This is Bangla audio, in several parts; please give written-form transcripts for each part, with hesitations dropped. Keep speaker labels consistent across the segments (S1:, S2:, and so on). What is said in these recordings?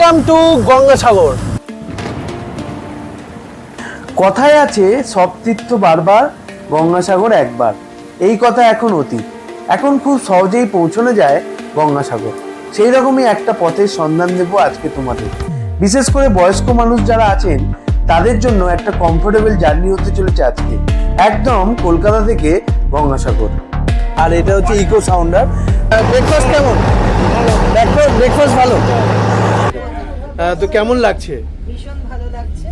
S1: Welcome to Gangasagar.
S2: কথায় আছে সব তীর্থ বারবার, গঙ্গাসাগর একবার। এই কথা এখন অতীত। এখন খুব সহজেই পৌঁছানো যায় গঙ্গাসাগর। সেই রকমই একটা পথের সন্ধান দেব আজকে তোমাদের। বিশেষ করে বয়স্ক মানুষ যারা আছেন তাদের জন্য একটা কমফোর্টেবল জার্নি হতে চলেছে আজকে, একদম কলকাতা থেকে গঙ্গাসাগর।
S1: আর এটা হচ্ছে ইকো সাউন্ডার। ব্রেকফাস্ট কেমন? ব্রেকফাস্ট ভালো তো কেমন লাগছে?
S3: ভীষণ ভালো লাগছে।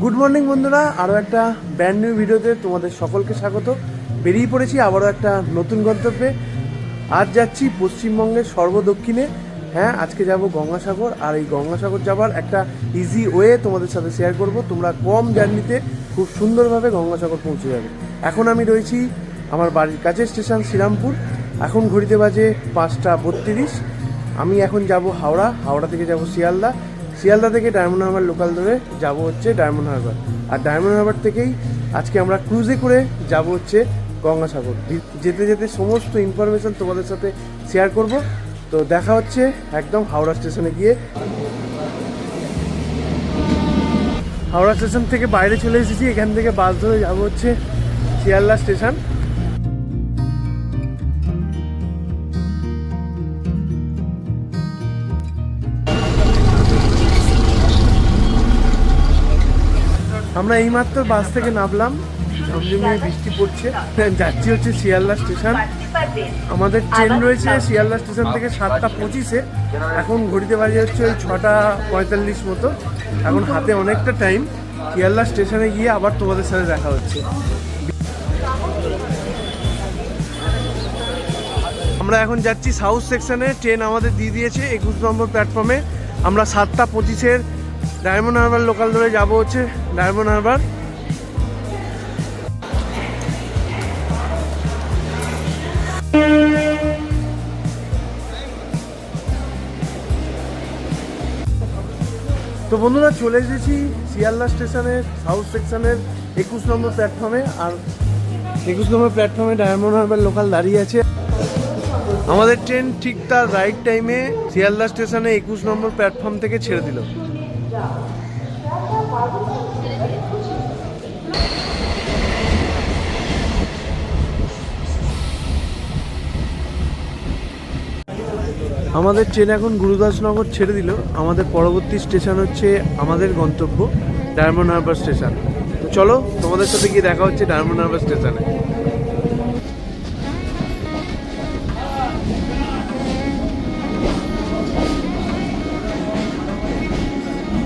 S2: গুড মর্নিং বন্ধুরা, আরও একটা ব্র্যান্ড নিউ ভিডিওতে তোমাদের সকলকে স্বাগত। বেরিয়ে পড়েছি আবারও একটা নতুন গন্তব্যে। আজ যাচ্ছি পশ্চিমবঙ্গের সর্বদক্ষিণে। হ্যাঁ, আজকে যাব গঙ্গাসাগর। আর এই গঙ্গাসাগর যাবার একটা ইজি ওয়ে তোমাদের সাথে শেয়ার করব। তোমরা কম জার্নিতে খুব সুন্দরভাবে গঙ্গাসাগর পৌঁছে যাবে। এখন আমি রয়েছি আমার বাড়ির কাছের স্টেশন শ্রীরামপুর। এখন ঘড়িতে বাজে 5:32। আমি এখন যাব হাওড়া। হাওড়া থেকে যাব শিয়ালদা। শিয়ালদা থেকে ডায়মন্ড হারবার লোকাল ধরে যাব হচ্ছে ডায়মন্ড হারবার। আর ডায়মন্ড হারবার থেকেই আজকে আমরা ক্রুজে করে যাব হচ্ছে গঙ্গাসাগর। যেতে যেতে সমস্ত ইনফরমেশান তোমাদের সাথে শেয়ার করব। তো দেখা হচ্ছে একদম হাওড়া স্টেশনে গিয়ে। হাওড়া স্টেশন থেকে বাইরে চলে এসেছি। এখান থেকে বাস ধরে যাব হচ্ছে শিয়ালদা স্টেশন। আমরা এইমাত্র বাস থেকে নামলাম। ঝমঝমিয়ে বৃষ্টি পড়ছে। যাচ্ছি হচ্ছে শিয়ালদা স্টেশন। আমাদের ট্রেন রয়েছে শিয়ালদা স্টেশন থেকে 7:25-এ। এখন ঘড়িতে বাজে হচ্ছে ওই 6:45 মতো। এখন হাতে অনেকটা টাইম। শিয়ালদা স্টেশনে গিয়ে আবার তোমাদের সাথে দেখা হচ্ছে। আমরা এখন যাচ্ছি সাউথ সেকশনে। ট্রেন আমাদের দিয়ে দিয়েছে 21 নম্বর প্ল্যাটফর্মে। আমরা 7:25-এর ডায়মন্ড হারবার লোকাল ধরে যাব হচ্ছে ডায়মন্ড হারবার। তো বন্ধুরা, চলে এসেছি শিয়ালদা স্টেশনের সাউথ সেকশনের 21 নম্বর প্ল্যাটফর্মে। আর 21 নম্বর প্ল্যাটফর্মে ডায়মন্ড হারবার লোকাল দাঁড়িয়ে আছে। আমাদের ট্রেন ঠিক তার রাইট টাইমে শিয়ালদা স্টেশনে 21 নম্বর প্ল্যাটফর্ম থেকে ছেড়ে দিল। আমাদের ট্রেন এখন গুরুদাসনগর ছেড়ে দিল। আমাদের পরবর্তী স্টেশন হচ্ছে আমাদের গন্তব্য ডায়মন্ড হারবার স্টেশন। তো চলো তোমাদের সাথে গিয়ে দেখা হচ্ছে ডায়মন্ড হারবার স্টেশনে।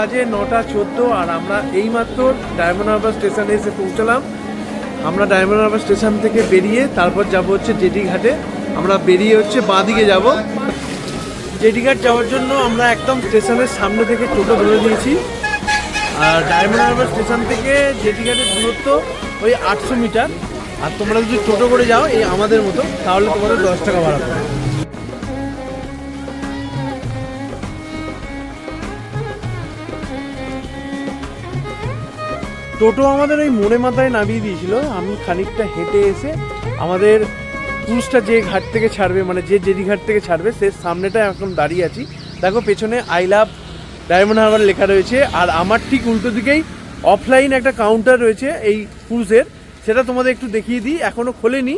S2: আজকে 9:14 আর আমরা এইমাত্র ডায়মন্ড হারবার স্টেশনে এসে পৌঁছলাম। আমরা ডায়মন্ড হারবার স্টেশন থেকে বেরিয়ে তারপর যাব হচ্ছে জেটি ঘাটে। আমরা বেরিয়ে হচ্ছে বাঁ দিকে যাব। জেটি ঘাট যাওয়ার জন্য আমরা একদম স্টেশনের সামনে থেকে টোটো ধরে নিয়েছি। আর ডায়মন্ড হারবার স্টেশন থেকে জেটি ঘাটের দূরত্ব ওই 800 মিটার। আর তোমরা যদি টোটো করে যাও এই আমাদের মতো, তাহলে তোমাদের 10 টাকা ভাড়া পড়বে। টোটো আমাদের ওই মোড়ে মাথায় নামিয়ে দিয়েছিল। আমি খানিকটা হেঁটে এসে আমাদের ক্রুজটা যে ঘাট থেকে ছাড়বে, মানে যে জেটি ঘাট থেকে ছাড়বে, সে সামনেটা এখন দাঁড়িয়ে আছি। দেখো পেছনে আই লাভ ডায়মন্ড হারবার লেখা রয়েছে। আর আমার ঠিক উল্টো দিকেই অফলাইন একটা কাউন্টার রয়েছে এই ক্রুজের। সেটা তোমাদের একটু দেখিয়ে দিই। এখনও খোলেনি,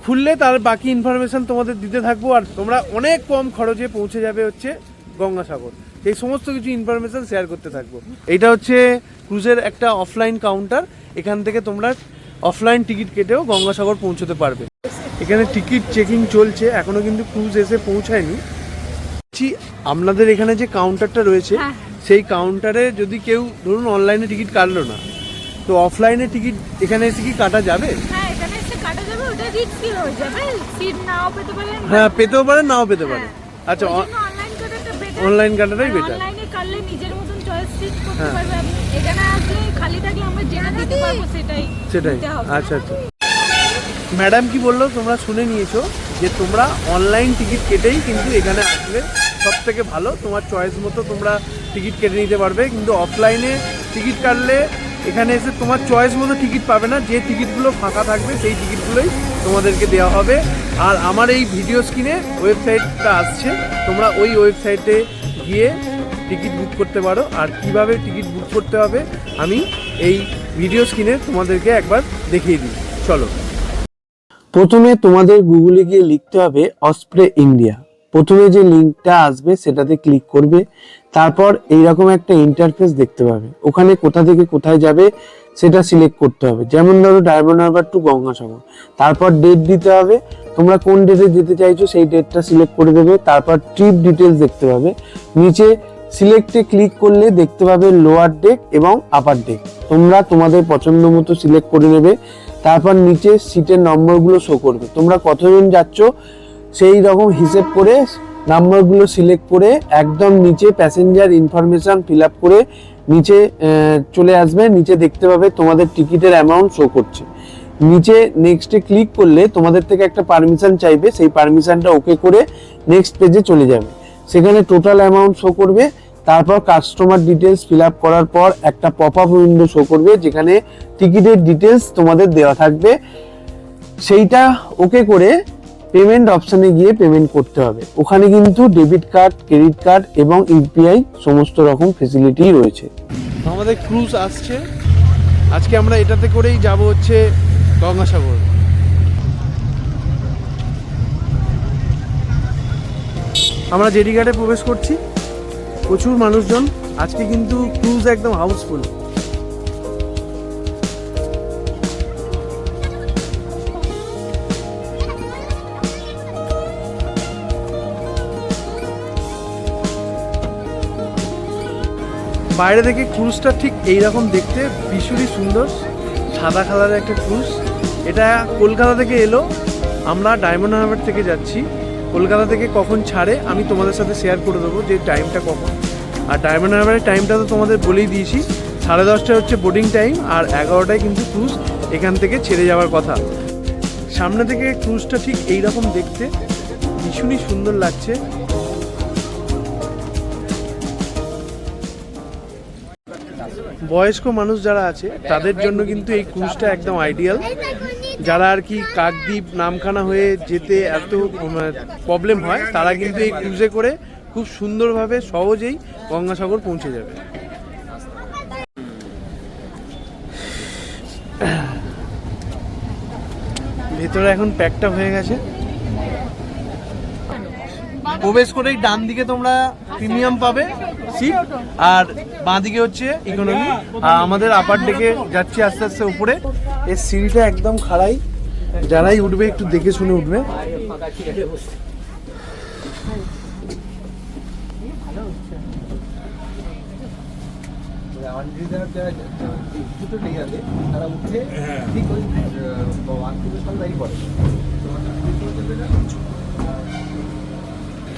S2: খুললে তার বাকি ইনফরমেশান তোমাদের দিতে থাকবো। আর তোমরা অনেক কম খরচে পৌঁছে যাবে হচ্ছে গঙ্গাসাগর। এই সমস্ত কিছু ইনফরমেশান শেয়ার করতে থাকবো। এইটা হচ্ছে ক্রুজের একটা অফলাইন কাউন্টার। এখান থেকে তোমরা অফলাইন টিকিট কেটেও গঙ্গাসাগর পৌঁছতে পারবে। এখানে টিকিট চেকিং চলছে, এখনো কিন্তু ক্রুজ এসে পৌঁছায়নি। আপনাদের এখানে যে কাউন্টারটা রয়েছে সেই কাউন্টারে যদি কেউ ধরুন অনলাইনে টিকিট কাটলো না, তো অফলাইনে টিকিট এখানে এসে কি কাটা যাবে?
S3: হ্যাঁ, এখানে এসে কাটা যাবে। ওটা রিস্কি হয়ে যাবে, সিট নাও পেতে পারেন।
S2: হ্যাঁ, পেতেও পারেন, নাও পেতে পারেন। আচ্ছা,
S3: অনলাইন কাটাটা বেটার।
S2: Online কাটাটাই better.
S3: অনলাইনে কাটলে নিজের মতন চয়েস সিট করতে পারবে আপনি। এখানে আসলে খালি থাকলে আমরা যেটা দিতে পারবো সেটাই।
S2: আচ্ছা আচ্ছা। ম্যাডাম কি বললো তোমরা শুনে নিয়েছো যে তোমরা অনলাইন টিকিট কেটেই কিন্তু এখানে আসলে সব থেকে ভালো। তোমার চয়েস মতো তোমরা টিকিট কেটে নিতে পারবে। কিন্তু অফলাইনে টিকিট কাটলে এখানে এসে তোমার চয়েস মতো টিকিট পাবে না। যে টিকিটগুলো ফাঁকা থাকবে সেই টিকিটগুলোই তোমাদেরকে দেওয়া হবে। আর আমার এই ভিডিও স্ক্রিনে ওয়েবসাইটটা আসছে, তোমরা ওই ওয়েবসাইটে গিয়ে টিকিট বুক করতে পারো। আর কিভাবে টিকিট বুক করতে হবে আমি এই ভিডিও স্ক্রিনে তোমাদেরকে একবার দেখিয়ে দিই, চলো।
S1: প্রথমে তোমাদের গুগলে গিয়ে লিখতে হবে অসপ্রে ইন্ডিয়া। প্রথমে যে লিঙ্কটা আসবে সেটাতে ক্লিক করবে, তারপর এইরকম একটা ইন্টারফেস দেখতে পাবে। ওখানে কোথা থেকে কোথায় যাবে সেটা সিলেক্ট করতে হবে। যেমন ধরো ডায়মন্ড হারবার টু গঙ্গাসাগর, তারপর ডেট দিতে হবে, তোমরা কোন ডেটে যেতে চাইছো সেই ডেটটা সিলেক্ট করে দেবে। তারপর ট্রিপ ডিটেলস দেখতে পাবে, নিচে সিলেক্টে ক্লিক করলে দেখতে পাবে লোয়ার ডেক এবং আপার ডেক। তোমরা তোমাদের পছন্দ মতো সিলেক্ট করে নেবে। তারপর নিচে সিটের নম্বরগুলো শো করবে, তোমরা কতজন যাচ্ছ সেই রকম হিসেব করে নাম্বারগুলো সিলেক্ট করে একদম নিচে প্যাসেঞ্জার ইনফরমেশন ফিল আপ করে নিচে চলে আসবে। নিচে দেখতে পাবে তোমাদের টিকিটের অ্যামাউন্ট শো করছে। নিচে নেক্সটে ক্লিক করলে তোমাদের থেকে একটা পারমিশন চাইবে, সেই পারমিশনটা ওকে করে নেক্সট পেজে চলে যাবে। সেখানে টোটাল অ্যামাউন্ট শো করবে। তারপর কাস্টমার ডিটেলস ফিল আপ করার পর একটা পপ আপ উইন্ডো শো করবে যেখানে টিকিটের ডিটেলস তোমাদের দেওয়া থাকবে। সেইটা ওকে করে পেমেন্ট অপশানে গিয়ে পেমেন্ট করতে হবে। ওখানে কিন্তু ডেবিট কার্ড, ক্রেডিট কার্ড এবং ইউপিআই সমস্ত রকম ফেসিলিটি রয়েছে।
S2: আমাদের ক্রুজ আসছে, আজকে আমরা এটাতে করেই যাব হচ্ছে গঙ্গাসাগর। আমরা জেডি ঘাটে প্রবেশ করছি, প্রচুর মানুষজন আজকে, কিন্তু ক্রুজ একদম হাউসফুল। বাইরে থেকে ক্রুজটা ঠিক এইরকম দেখতে, ভীষণই সুন্দর, সাদা কালারের একটা ক্রুজ। এটা কলকাতা থেকে এলো, আমরা ডায়মন্ড হারবার থেকে যাচ্ছি। কলকাতা থেকে কখন ছাড়ে আমি তোমাদের সাথে শেয়ার করে দেবো যে টাইমটা কখন। আর ডায়মন্ড হারবারের টাইমটা তো তোমাদের বলেই দিয়েছি, 10:30 হচ্ছে বোর্ডিং টাইম, আর 11টায় কিন্তু ক্রুজ এখান থেকে ছেড়ে যাওয়ার কথা। সামনে থেকে ক্রুজটা ঠিক এইরকম দেখতে, ভীষণই সুন্দর লাগছে। বয়স্ক মানুষ যারা আছে তাদের জন্য কিন্তু এই ক্রুজটা একদম আইডিয়াল। যারা আর কি কাকদ্বীপ, নামখানা হয়ে যেতে এত প্রবলেম হয়, তারা কিন্তু এই ক্রুজে করে খুব সুন্দরভাবে সহজেই গঙ্গাসাগর পৌঁছে যাবে। ভেতরে এখন প্যাকটা হয়ে গেছে। প্রবেশ করেই ডান দিকে তোমরা প্রিমিয়াম পাবে সিট, আর বাঁ দিকে হচ্ছে ইকোনমি। আর আমাদের আপার ডেকে যাচ্ছি আস্তে আস্তে উপরে। এর সিঁড়িটা একদম খাড়াই, যারাই উঠবে একটু দেখে শুনে উঠবে।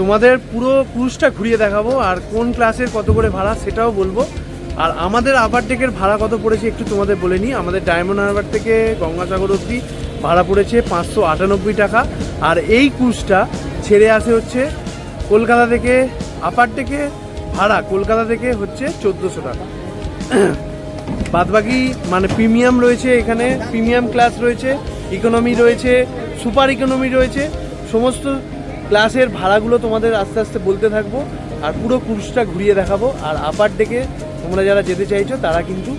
S2: তোমাদের পুরো ক্রুজটা ঘুরিয়ে দেখাবো, আর কোন ক্লাসের কত করে ভাড়া সেটাও বলবো। আর আমাদের আপার ডেকের ভাড়া কত পড়েছে একটু তোমাদের বলে নিই। আমাদের ডায়মন্ড হারবার থেকে গঙ্গাসাগর অবধি ভাড়া পড়েছে 598 টাকা। আর এই ক্রুজটা ছেড়ে আসে হচ্ছে কলকাতা থেকে। আপার ডেকে ভাড়া কলকাতা থেকে হচ্ছে 1400 টাকা। বাদবাকি মানে প্রিমিয়াম রয়েছে, এখানে প্রিমিয়াম ক্লাস রয়েছে, ইকোনমি রয়েছে, সুপার ইকোনমি রয়েছে। সমস্ত ক্লাসের ভাড়াগুলো তোমাদের আস্তে আস্তে বলতে থাকবো, আর পুরো ক্রুজটা ঘুরিয়ে দেখাবো। আর আপার ডেকে তোমরা যারা যেতে চাইছো তারা কিন্তু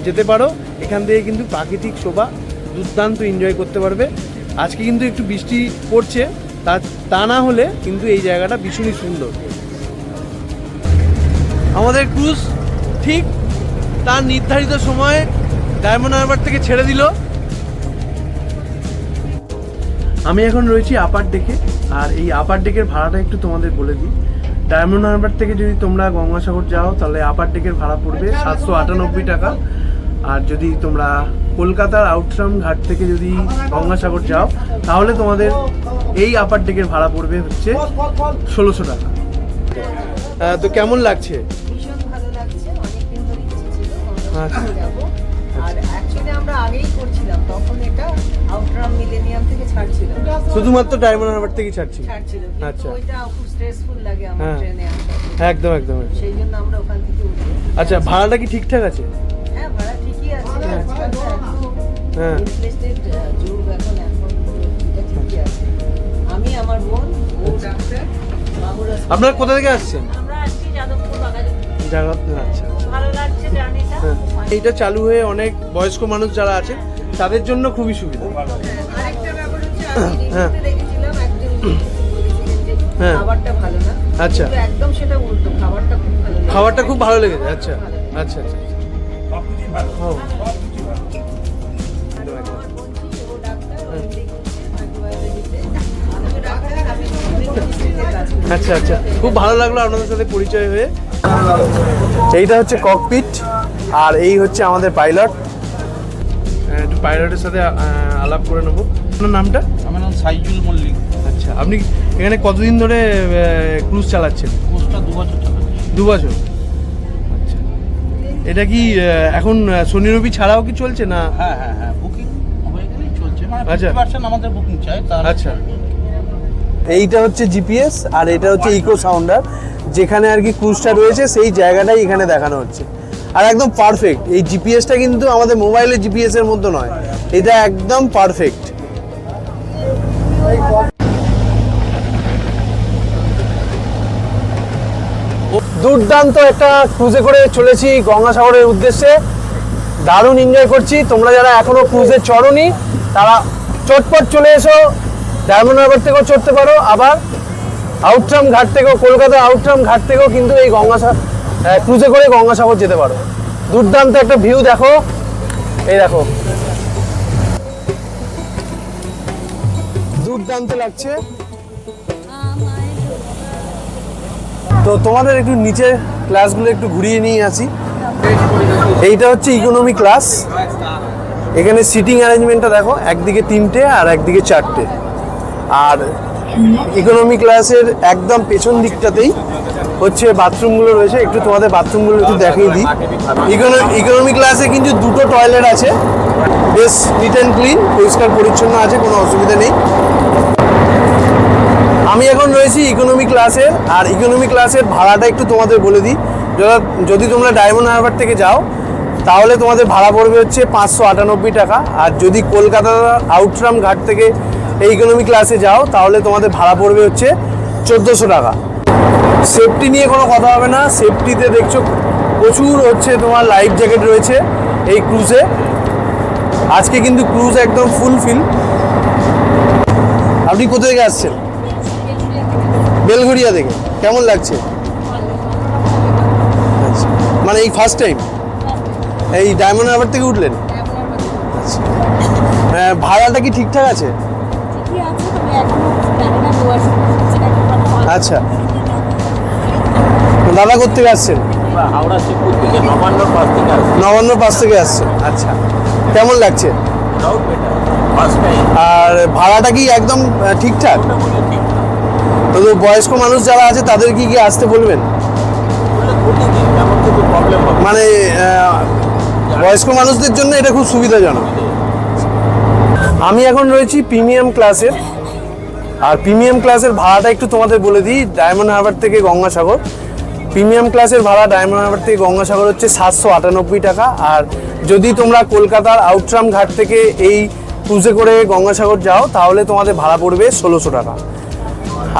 S2: যেতে পারো। এখান থেকে কিন্তু প্রাকৃতিক শোভা দুর্দান্ত এনজয় করতে পারবে। আজকে কিন্তু একটু বৃষ্টি পড়ছে, তা না হলে কিন্তু এই জায়গাটা ভীষণই সুন্দর। আমাদের ক্রুজ ঠিক তার নির্ধারিত সময়ে ডায়মন্ড হারবার থেকে ছেড়ে দিল। আমি এখন রয়েছি আপার ডেকে, আর এই আপার ডেকের ভাড়াটা একটু তোমাদের বলে দিই। ডায়মন্ড হারবার থেকে যদি তোমরা গঙ্গাসাগর যাও তাহলে আপার ডেকের ভাড়া পড়বে 798 টাকা। আর যদি তোমরা কলকাতার আউটরাম ঘাট থেকে যদি গঙ্গাসাগর যাও তাহলে তোমাদের এই আপার ডেকের ভাড়া পড়বে হচ্ছে 1600 টাকা। তো কেমন লাগছে?
S4: ভীষণ ভালো লাগছে, অনেকদিন ধরে ইচ্ছে ছিল
S2: আচ্ছা।
S4: যাবো। আর অ্যাকচুয়ালি আমরা আগেই করছিলাম, তখন এটা আউটরাম মিলেনিয়াম থেকে ছাড়ছিল,
S2: শুধুমাত্র ডায়মন্ড হারবার থেকে ছাড়ছি।
S4: কিন্তু
S2: আচ্ছা।
S4: ওইটা খুব স্ট্রেসফুল লাগে আমার
S2: হ্যাঁ।
S4: ট্রেনে আসা,
S2: একদম একদম একদম।
S4: সেই জন্য আমরা ওখান থেকে উঠি।
S2: আচ্ছা, ভাড়াটা কি ঠিকঠাক আছে?
S4: হ্যাঁ, ভাড়া ঠিকই আছে। আজকাল তো
S2: হ্যাঁ।
S4: ইনফ্লেটেড যুগ, এখন এটা ঠিকই আছে। আমি, আমার বোন, ও ডাক্তার, মামুর
S2: আপনারা কোথা থেকে আসছেন?
S4: আমরা আসছি যাদবপুর বাগাজী।
S2: যাদবপুর, আচ্ছা আচ্ছা।
S4: ভালো লাগছে জার্নিটা।
S2: হ্যাঁ। এইটা চালু হয়ে অনেক বয়স্ক মানুষ যারা আছে তাদের জন্য খুবই সুবিধা।
S4: আরেকটা ব্যাপার হচ্ছে আমি
S2: হ্যাঁ।
S4: রিভিউতে দেখেছিলাম একজন বলেছিলেন যে
S2: হ্যাঁ।
S4: খাবারটা ভালো না।
S2: আচ্ছা।
S4: কিন্তু একদম সেটা উল্টো, খাবারটা খুব ভালো লাগে।
S2: খাবারটা খুব ভালো লেগেছে। আচ্ছা আচ্ছা আচ্ছা। ও, আচ্ছা আচ্ছা, খুব ভালো লাগলো আপনাদের সাথে পরিচয় হয়ে। এইটা হচ্ছে ককপিট আর এই হচ্ছে আমাদের পাইলট। একটু পাইলটের সাথে আলাপ করে নেবো। আপনার নামটা?
S5: আমার নাম সাইজুল মল্লিক।
S2: আচ্ছা, আপনি এখানে কতদিন ধরে ক্রুজ চালাচ্ছেন?
S5: কোর্সটা 2 বছর চালাচ্ছি।
S2: 2 বছর। আচ্ছা, এটা কি এখন শনি রবি ছাড়াও কি চলছে না?
S5: হ্যাঁ হ্যাঁ হ্যাঁ, বুকিং হয়ে গেলেই চলছে, মানে
S2: আচ্ছা।
S5: 50% আমাদের বুকিং চাই তার।
S2: আচ্ছা, এইটা হচ্ছে জিপিএস আর এটা হচ্ছে ইকো সাউন্ডার, যেখানে আর কি ক্রুজটা রয়েছে সেই জায়গাটাই এখানে দেখানো হচ্ছে। আর একদম পারফেক্ট, এই জিপিএসটা কিন্তু আমাদের মোবাইলের জিপিএস এর মতো নয়, এটা একদম পারফেক্ট। দুর্দান্ত একটা ক্রুজে করে চলেছি গঙ্গাসাগরের উদ্দেশ্যে, দারুণ এনজয় করছি। তোমরা যারা এখনো ক্রুজে চড়োনি তারা চটপট চলে এসো, ডায়মন্ড হারবার থেকেও চড়তে পারো, আবার আউটরাম ঘাট থেকেও, কলকাতা আউটরাম ঘাট থেকেও কিন্তু এই ক্রুজে করে গঙ্গাসাগর যেতে পারো। দুর্দান্ত একটা ভিউ দেখো, এই দেখো, দুর্দান্ত লাগছে। তো তোমাদের একটু নিচে ক্লাসগুলো একটু ঘুরিয়ে নিয়ে আসি। এইটা হচ্ছে ইকোনমি ক্লাস, এখানে সিটিং অ্যারেঞ্জমেন্টটা দেখো, একদিকে 3টে আর একদিকে 4টে। আর ইকোনমি ক্লাসের একদম পেছন দিকটাতেই হচ্ছে বাথরুমগুলো রয়েছে, একটু তোমাদের বাথরুমগুলো একটু দেখিয়ে দিই। ইকোনমি ক্লাসে কিন্তু 2টো টয়লেট আছে, বেশ নিট অ্যান্ড ক্লিন, পরিষ্কার পরিচ্ছন্ন আছে, কোনো অসুবিধা নেই। আমি এখন রয়েছি ইকোনমি ক্লাসের, আর ইকোনমি ক্লাসের ভাড়াটা একটু তোমাদের বলে দিই। যদি তোমরা ডায়মন্ড হারবার থেকে যাও তাহলে তোমাদের ভাড়া পড়বে হচ্ছে 598 টাকা, আর যদি কলকাতা আউটরাম ঘাট থেকে এই ইকোনমি ক্লাসে যাও তাহলে তোমাদের ভাড়া পড়বে হচ্ছে 1400 টাকা। সেফটি নিয়ে কোনো কথা হবে না, সেফটিতে দেখছো প্রচুর হচ্ছে তোমার লাইফ জ্যাকেট রয়েছে এই ক্রুজে। আজকে কিন্তু ক্রুজ একদম ফুলফিল। আপনি কোথা থেকে আসছেন? বেলঘরিয়া থেকে। কেমন লাগছে? আচ্ছা, মানে এই ফার্স্ট টাইম এই ডায়মন্ড হারবার থেকে উঠলেন? আচ্ছা, ভাড়াটা কি ঠিকঠাক আছে? আচ্ছা, দাদা কোথেকে আসছেন?
S5: হাওড়া শিবপুর থেকে নবান্নর পাশ থেকে আসছি।
S2: নবান্নর পাশ থেকে আসছেন। আচ্ছা, কেমন লাগছে?
S5: ওটাও বেটার, ফার্স্ট টাইম।
S2: আর ভাড়াটা কি একদম ঠিকঠাক?
S5: মোটামুটি ঠিক
S2: তো বয়স্ক মানুষ যারা আছে তাদের কি আসতে বলবেন?
S5: বলে ঘুরিয়ে দিন, তেমন কিছু প্রবলেম হবে না।
S2: মানে বয়স্ক মানুষদের জন্য এটা খুব সুবিধাজনক। আমি এখন রয়েছি প্রিমিয়াম ক্লাসের, আর প্রিমিয়াম ক্লাসের ভাড়াটা একটু তোমাদের বলে দিই। ডায়মন্ড হারবার থেকে গঙ্গাসাগর প্রিমিয়াম ক্লাসের ভাড়া ডায়মন্ড হারবার থেকে গঙ্গাসাগর হচ্ছে 798 টাকা। আর যদি তোমরা কলকাতার আউটরাম ঘাট থেকে এই ক্রুজে করে গঙ্গাসাগর যাও তাহলে তোমাদের ভাড়া পড়বে 1600 টাকা।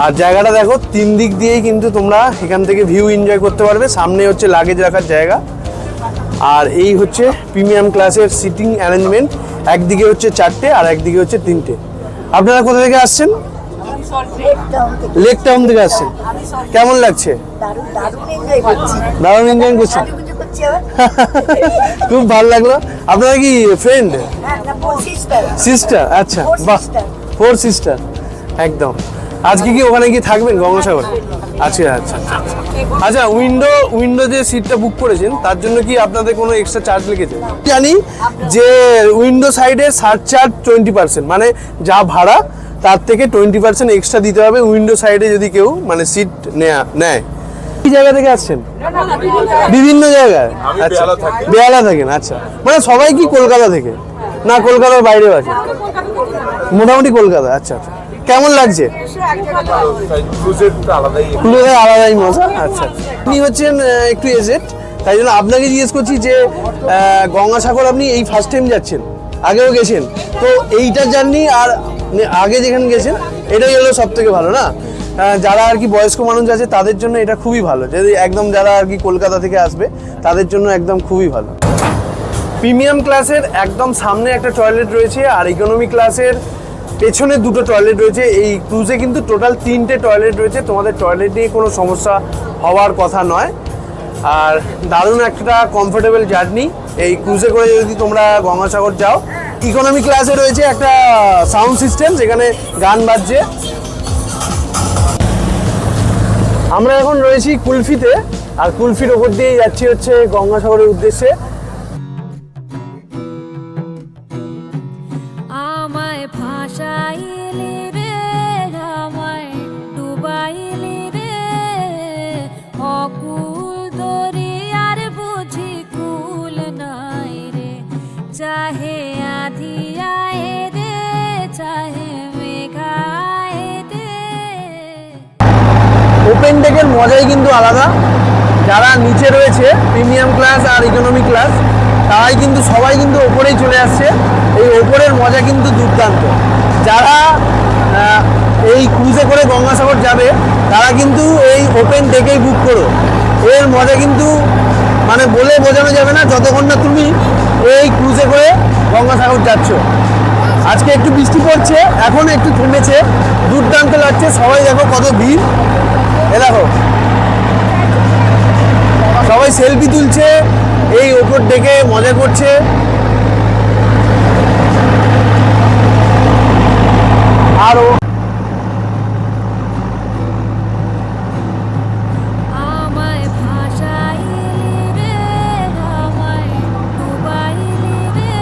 S2: আর জায়গাটা দেখো, 3 দিক দিয়েই কিন্তু তোমরা এখান থেকে ভিউ এনজয় করতে পারবে। সামনে হচ্ছে লাগেজ রাখার জায়গা, আর এই হচ্ছে প্রিমিয়াম ক্লাসের সিটিং অ্যারেঞ্জমেন্ট। একদিকে হচ্ছে 4টে আর একদিকে হচ্ছে 3টে। আপনারা কোথা থেকে আসছেন? লেক টাউন থেকে আসছেন। কেমন লাগছে? দারুণ এনজয় করছেন, খুব ভালো লাগলো। আপনারা কি ফ্রেন্ড? সিস্টার? আচ্ছা, বাহ, 4 সিস্টার একদম। আজকে কি ওখানে গিয়ে থাকবেন গঙ্গাসাগর? আচ্ছা আচ্ছা আচ্ছা। উইন্ডো যে সিটটা বুক করেছেন তার জন্য কি আপনাদের কোনো এক্সট্রা চার্জ লেগেছে? জানি যে উইন্ডো সাইডে সারচার্জ 20%, মানে যা ভাড়া তার থেকে 20% এক্সট্রা দিতে হবে উইন্ডো সাইডে যদি কেউ মানে সিট নেয়। কি জায়গা থেকে আসছেন? বিভিন্ন জায়গায়। আচ্ছা, বেহালা থাকেন। আচ্ছা, মানে সবাই কি কলকাতা থেকে না কলকাতার বাইরেও আছে? মোটামুটি কলকাতা। আচ্ছা আচ্ছা, কেমন লাগছে? ক্রুজের আলাদাই মজা। আচ্ছা, আপনি হচ্ছেন একটু এজেড, তাই জন্য আপনাকে জিজ্ঞেস করছি যে গঙ্গাসাগর আপনি এই ফার্স্ট টাইম যাচ্ছেন, আগেও গেছেন, তো এইটা জার্নি আর আগে যেখানে গেছেন এটাই হলো সব থেকে ভালো না? যারা আর কি বয়স্ক মানুষ আছে তাদের জন্য এটা খুবই ভালো, যদি একদম যারা আর কি কলকাতা থেকে আসবে তাদের জন্য একদম খুবই ভালো। প্রিমিয়াম ক্লাসের একদম সামনে একটা টয়লেট রয়েছে আর ইকোনমি ক্লাসের পেছনে দুটো টয়লেট রয়েছে। এই ক্রুজে কিন্তু টোটাল 3টে টয়লেট রয়েছে, তোমাদের টয়লেট নিয়ে কোনো সমস্যা হওয়ার কথা নয়। আর দারুণ একটা কমফোর্টেবল জার্নি এই ক্রুজে করে যদি তোমরা গঙ্গাসাগর যাও। ইকোনমি ক্লাসে রয়েছে একটা সাউন্ড সিস্টেম, যেখানে গান বাজছে। আমরা এখন রয়েছি কুলফিতে, আর কুলফির ওপর দিয়ে যাচ্ছি হচ্ছে গঙ্গাসাগরের উদ্দেশ্যে।
S3: আমায় ভাসাইলি রে, আমায় ডুবাইলি রে, অকুল দরিয়ার বুঝি কুল নাই রে, চাহে আধিয়ায় রে, চাহে মেঘায় রে।
S2: ওপেন ডেকের মজাই কিন্তু আলাদা। যারা নিচে রয়েছে প্রিমিয়াম ক্লাস আর ইকোনমি ক্লাস, তারাই কিন্তু সবাই কিন্তু ওপরেই চলে আসছে। এই ওপরের মজা কিন্তু দুর্দান্ত। যারা এই ক্রুজে করে গঙ্গাসাগর যাবে তারা কিন্তু এই ওপেন ডেকেই বুক করো। এর মজা কিন্তু মানে বলে বোঝানো যাবে না যতক্ষণ না তুমি এই ক্রুজে করে গঙ্গাসাগর যাচ্ছ। আজকে একটু বৃষ্টি পড়ছে, এখন একটু থেমেছে, দুর্দান্ত লাগছে। সবাই দেখো কত ভিড়, এ দেখো সবাই সেলফি তুলছে, এই ওপর ডেকে মজা করছে। আরো
S3: আমায় ভাসাইলি রে, আমায় ডুবাইলি রে,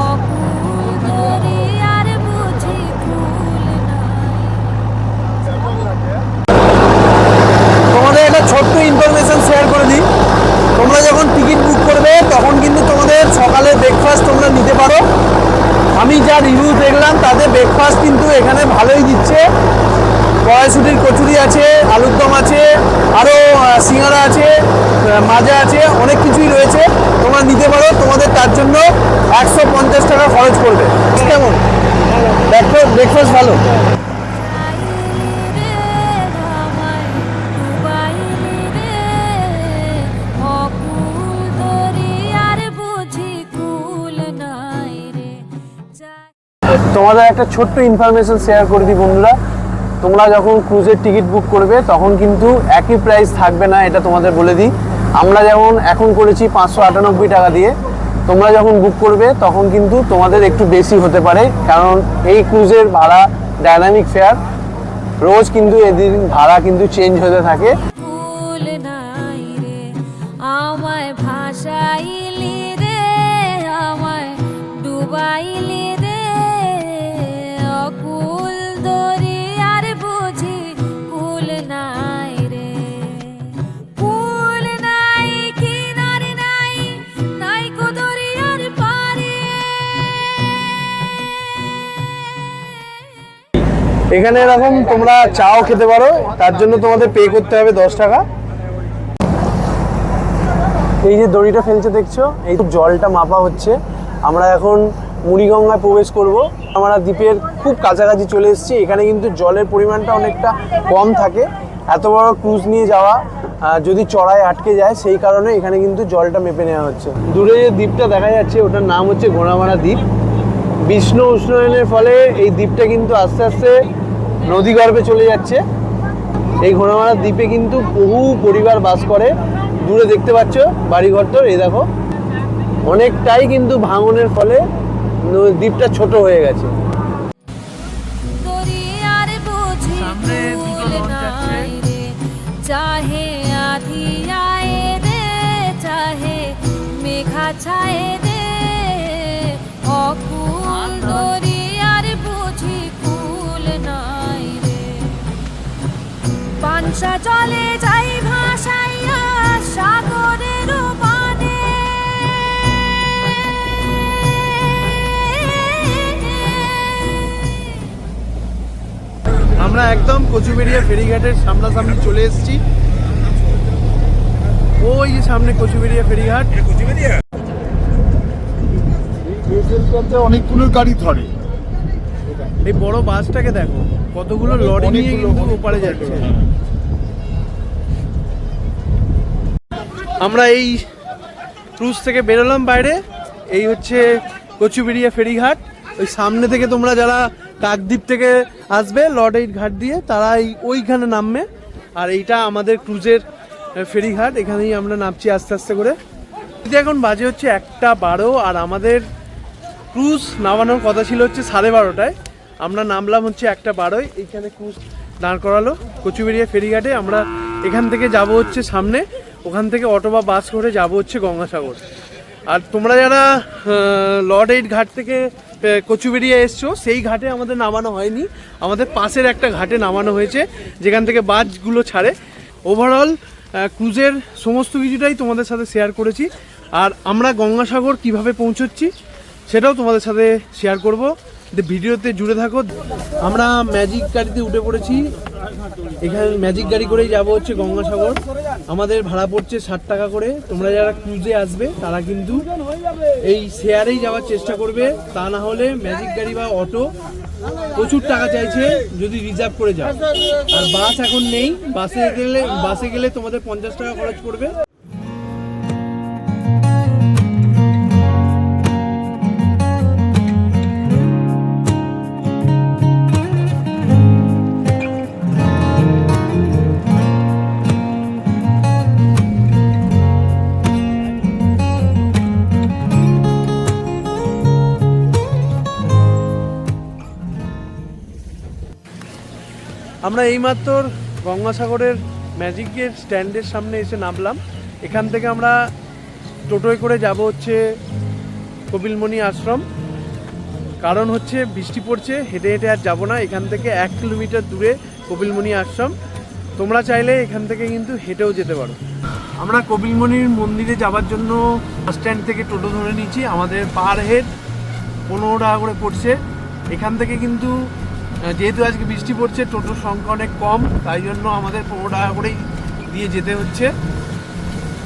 S3: অকুল দরিয়ার বুঝি কুল নাই।
S2: তোমাদের একটা ছোট্ট ইনফরমেশন শেয়ার করে দিই। তোমরা যখন টিকিট বুক করবে তখন কিন্তু তোমাদের সকালে ব্রেকফাস্ট তোমরা নিতে পারো। আমি যা রিভিউ দেখলাম তাতে ব্রেকফাস্ট কিন্তু এখানে ভালোই দিচ্ছে। কড়াইশুটির কচুরি আছে, আলুর দম আছে, আরও সিঙ্গারা আছে, মাজা আছে, অনেক কিছুই রয়েছে, তোমরা নিতে পারো। তোমাদের তার জন্য 150 টাকা খরচ পড়বে। কেমন ব্রেকফাস্ট? ভালো। তোমাদের একটা ছোট্ট ইনফরমেশন শেয়ার করে দিই বন্ধুরা, তোমরা যখন ক্রুজের টিকিট বুক করবে তখন কিন্তু একই প্রাইস থাকবে না, এটা তোমাদের বলে দিই। আমরা যেমন এখন করেছি 598 টাকা দিয়ে, তোমরা যখন বুক করবে তখন কিন্তু তোমাদের একটু বেশি হতে পারে, কারণ এই ক্রুজের ভাড়া ডায়নামিক ফেয়ার, রোজ কিন্তু এদিন ভাড়া কিন্তু চেঞ্জ হতে থাকে।
S3: কুল নাই রে, আমায় ভাসাইলি রে, আমায় ডুবাইলি রে, অকুল দরিয়ার বুঝি কুল নাই রে। কুল নাই, কিনারে নাই, নাই কো দরিয়ার পারে।
S2: এখানে এরকম তোমরা চাও খেতে পারো, তার জন্য তোমাদের পে করতে হবে 10 টাকা। এই যে দড়িটা ফেলছে দেখছো, এই জলটা মাপা হচ্ছে। আমরা এখন মুড়িগঙ্গায় প্রবেশ করব। আমরা দ্বীপের খুব কাছাকাছি চলে এসেছি। এখানে কিন্তু জলের পরিমাণটা অনেকটা কম থাকে। এত বড় ক্রুজ নিয়ে যাওয়া যদি চড়ায় আটকে যায়, সেই কারণে এখানে কিন্তু জলটা মেপে নেওয়া হচ্ছে। দূরে যে দ্বীপটা দেখা যাচ্ছে ওটার নাম হচ্ছে ঘোড়ামারা দ্বীপ। বিশ্ব উষ্ণায়নের ফলে এই দ্বীপটা কিন্তু আস্তে আস্তে নদীগর্ভে চলে যাচ্ছে। এই ঘোড়ামারা দ্বীপে কিন্তু বহু পরিবার বাস করে। দূরে দেখতে পাচ্ছ বাড়িঘরটা, এই দেখো অনেকটাই কিন্তু ভাঙনের ফলে দ্বীপটা ছোট হয়ে গেছে।
S3: দরিয়ার বুঝি
S2: সামনে দুটো
S3: কুল
S2: লঞ্চ যাচ্ছে।
S3: নাই রে, চাহে আধিয়ায় রে, চাহে মেঘা ছায় রে, অকুল দরিয়ার বুঝি কুল নাই রে। পানসা চলে যাই ভাসাইয়া সাগরের পানে।
S2: আমরা একদম কচুবেড়িয়া ফেরিঘাটের সামনাসামনি চলে এসেছি। ওই যে সামনে কচুবেড়িয়া ফেরিঘাট।
S6: অনেকগুলো গাড়ি ধরে
S2: এই বড় বাসটাকে দেখো, কতগুলো লরি নিয়ে কিন্তু ওপারে যাচ্ছে। আমরা এই ক্রুজ থেকে বেরোলাম বাইরে। এই হচ্ছে কচুবেড়িয়া ফেরিঘাট। ওই সামনে থেকে তোমরা যারা কাকদ্বীপ থেকে আসবে লর্ড এইট ঘাট দিয়ে, তারা ওইখানে নামবে। আর এইটা আমাদের ক্রুজের ফেরিঘাট, এখানেই আমরা নামছি আস্তে আস্তে করে। এখন বাজে হচ্ছে 1:12, আর আমাদের ক্রুজ নামানোর কথা ছিল হচ্ছে 12:30টায়। আমরা নামলাম হচ্ছে 1:12। এইখানে ক্রুজ দাঁড় করালো কচুবেড়িয়া ফেরিঘাটে। আমরা এখান থেকে যাব হচ্ছে সামনে, ওখান থেকে অটো বা বাস করে যাব হচ্ছে গঙ্গাসাগর। আর তোমরা যারা লর্ড এইট ঘাট থেকে কচুবেড়িয়া এসছো, সেই ঘাটে আমাদের নামানো হয়নি, আমাদের পাশের একটা ঘাটে নামানো হয়েছে, যেখান থেকে বাসগুলো ছাড়ে। ওভারঅল ক্রুজের সমস্ত কিছুটাই তোমাদের সাথে শেয়ার করেছি। আর আমরা গঙ্গাসাগর কিভাবে পৌঁছচ্ছি সেটাও তোমাদের সাথে শেয়ার করব, ভিডিওতে জুড়ে থাকো। আমরা ম্যাজিক গাড়িতে উঠে পড়েছি, এখানে ম্যাজিক গাড়ি করেই যাব হচ্ছে গঙ্গাসাগর। আমাদের ভাড়া পড়ছে 60 টাকা করে। তোমরা যারা ক্রুজে আসবে তারা কিন্তু এই শেয়ারেই যাওয়ার চেষ্টা করবে, তা না হলে ম্যাজিক গাড়ি বা অটো প্রচুর টাকা চাইছে যদি রিজার্ভ করে যাও। আর বাস এখন নেই, বাসে গেলে তোমাদের 50 টাকা খরচ পড়বে। আমরা এইমাত্র গঙ্গাসাগরের ম্যাজিকের স্ট্যান্ডের সামনে এসে নামলাম। এখান থেকে আমরা টোটোয় করে যাব হচ্ছে কপিলমুনি আশ্রম। কারণ হচ্ছে বৃষ্টি পড়ছে, হেঁটে হেঁটে আর যাবো না। এখান থেকে 1 কিলোমিটার দূরে কপিলমুনি আশ্রম। তোমরা চাইলে এখান থেকে কিন্তু হেঁটেও যেতে পারো। আমরা কপিলমুনির মন্দিরে যাওয়ার জন্য বাস স্ট্যান্ড থেকে টোটো ধরে নিয়েছি। আমাদের পার হেড 15 টাকা করে পড়ছে। এখান থেকে কিন্তু যেহেতু আজকে বৃষ্টি পড়ছে, টোটোর সংখ্যা অনেক কম, তাই জন্য আমাদের 15 টাকা করেই দিয়ে যেতে হচ্ছে।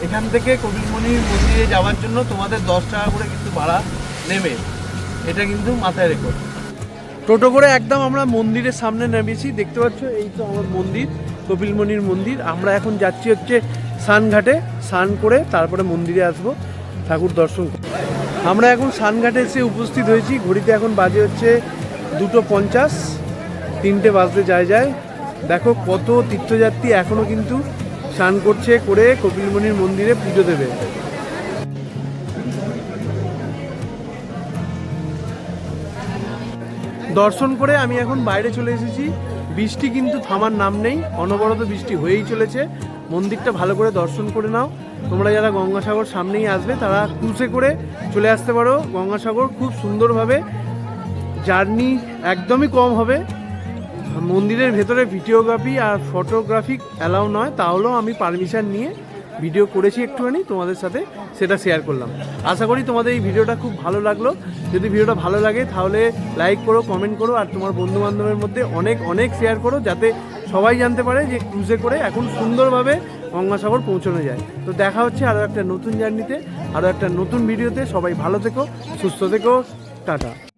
S2: এখান থেকে কপিলমুনির মন্দিরে যাওয়ার জন্য তোমাদের 10 টাকা করে কিন্তু ভাড়া নেবে, এটা কিন্তু মাথায় রেখো। টোটো করে একদম আমরা মন্দিরের সামনে নেমেছি, দেখতে পাচ্ছ এই তো আমার মন্দির, কপিলমুনির মন্দির। আমরা এখন যাচ্ছি হচ্ছে স্নানঘাটে, স্নান করে তারপরে মন্দিরে আসবো ঠাকুর দর্শন করব। আমরা এখন স্নানঘাটে এসে উপস্থিত হয়েছি। ঘড়িতে এখন বাজে হচ্ছে 2:50, 3টে বাজতে যায়। দেখো কত তীর্থযাত্রী এখনও কিন্তু স্নান করছে, করে কপিলমুনির মন্দিরে পুজো দেবে। দর্শন করে আমি এখন বাইরে চলে এসেছি। বৃষ্টি কিন্তু থামার নাম নেই, অনবরত বৃষ্টি হয়েই চলেছে। মন্দিরটা ভালো করে দর্শন করে নাও। তোমরা যারা গঙ্গাসাগর সামনেই আসবে তারা ক্রুজে করে চলে আসতে পারো গঙ্গাসাগর। খুব সুন্দরভাবে জার্নি, একদমই কম হবে। মন্দিরের ভেতরে ভিডিওগ্রাফি আর ফটোগ্রাফি অ্যালাউ নয়, তাহলেও আমি পারমিশন নিয়ে ভিডিও করেছি একটুখানি, তোমাদের সাথে সেটা শেয়ার করলাম। আশা করি তোমাদের এই ভিডিওটা খুব ভালো লাগলো। যদি ভিডিওটা ভালো লাগে তাহলে লাইক করো, কমেন্ট করো, আর তোমার বন্ধুবান্ধবের মধ্যে অনেক অনেক শেয়ার করো, যাতে সবাই জানতে পারে যে ক্রুজে করে এখন সুন্দরভাবে গঙ্গাসাগর পৌঁছানো যায়। তো দেখা হচ্ছে আরও একটা নতুন জার্নিতে, আরও একটা নতুন ভিডিওতে। সবাই ভালো থেকো, সুস্থ থেকো, টাটা।